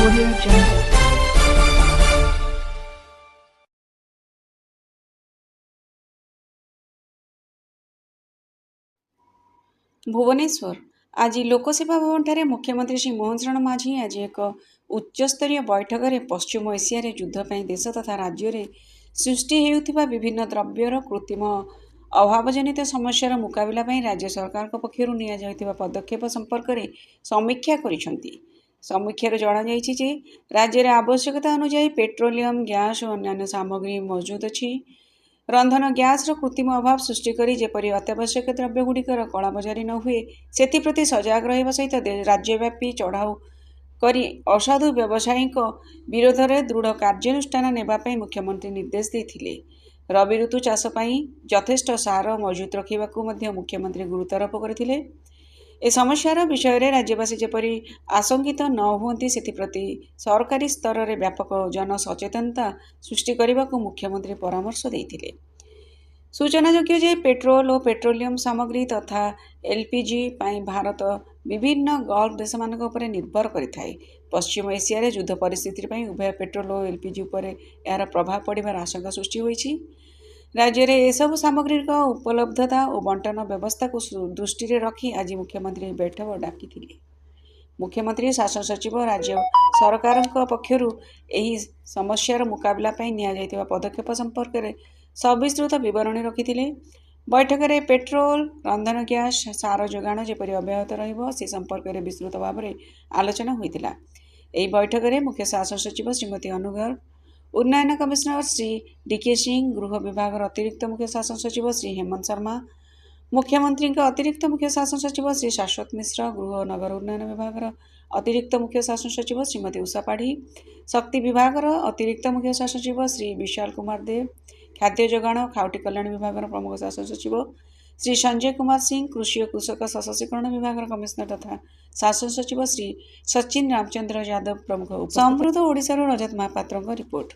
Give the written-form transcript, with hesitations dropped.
Audio Jungle. Bhubaneswar आज लोकसेवा भवन मुख्यमंत्री श्री मोहन चरण माझी आज एक उच्चस्तरीय बैठक में पश्चिम एशिया युद्ध पर देश तथा राज्य में सृष्टि होता विभिन्न द्रव्यर कृत्रिम अभावजनित समस्यार मुकाबला राज्य सरकार पक्षर नि पदक्षेप संपर्क में समीक्षा करिसेंती। समीक्षार जणाଯାଇଛି जे राज्य में आवश्यकता अनुसार पेट्रोलियम गैस और अन्य सामग्री मौजूद अछि। रंधन गैस कृत्रिम अभाव सृष्टि करी जेपरी अत्यावश्यक द्रव्यगुड़िकर कलाबजारी न हुए से सजग रहा सहित राज्यव्यापी चढ़ाऊ करी असाधु व्यवसायी विरोध में दृढ़ कार्यानुष्ठान नेबापी मुख्यमंत्री निर्देश देते। रवि ऋतु चाष यथेष्ट सार मौजूद रखा मुख्यमंत्री गुरुत्वारोप करते। ए समस्यार विषय में राज्यवासी जेपरी आशंकित न हुअंती सेप्रति सरकारी स्तर में व्यापक जनसचेतनता सृष्टि करने को मुख्यमंत्री परामर्श देते। सूचनायोग्य जे पेट्रोल और पेट्रोलियम सामग्री तथा एलपीजी पाई भारत विभिन्न गल्फ देश मानक उपरे निर्भर करिथाए। पश्चिम एशिया रे युद्ध परिस्थिति पाई उभय पेट्रोल और एलपीजी उपरे यार प्रभाव पड़िबार आशंका सृष्टि होईछि। राज्य में एसबू सामग्री उपलब्धता और बंटन व्यवस्था को दृष्टि रखी आज मुख्यमंत्री बैठक डाकी। मुख्यमंत्री शासन सचिव राज्य सरकार पक्षर यही समस्यार मुकाबला नि पदक्षेप संपर्क में सविस्तृत विवरणी रखिते। बैठक में पेट्रोल रंधन गैस सार जोगाण जेपरी अब्याहत रही संपर्क में विस्तृत भाव में आलोचना होता। यह बैठक में मुख्य शासन सचिव श्रीमती अनु गर्ग, उन्नयन कमिश्नर श्री डीके सिंह, गृह विभाग अतिरिक्त मुख्य शासन सचिव श्री हेमंत शर्मा, मुख्यमंत्री अतिरिक्त मुख्य शासन सचिव श्री शाश्वत मिश्र, गृह नगर उन्नयन विभाग अतिरिक्त मुख्य शासन सचिव श्रीमती उषा पाढ़ी, शक्ति विभाग अतिरिक्त मुख्य शासन सचिव श्री विशाल कुमार देव, खाद्य जोगाण खाउटी कल्याण विभाग प्रमुख शासन सचिव श्री संजय कुमार सिंह, कृषि और कृषक सशक्तिकरण विभाग कमिश्नर तथा शासन सचिव श्री सचिन रामचंद्र यादव प्रमुख। समृद्ध ओडिशार रजत महापात्र रिपोर्ट।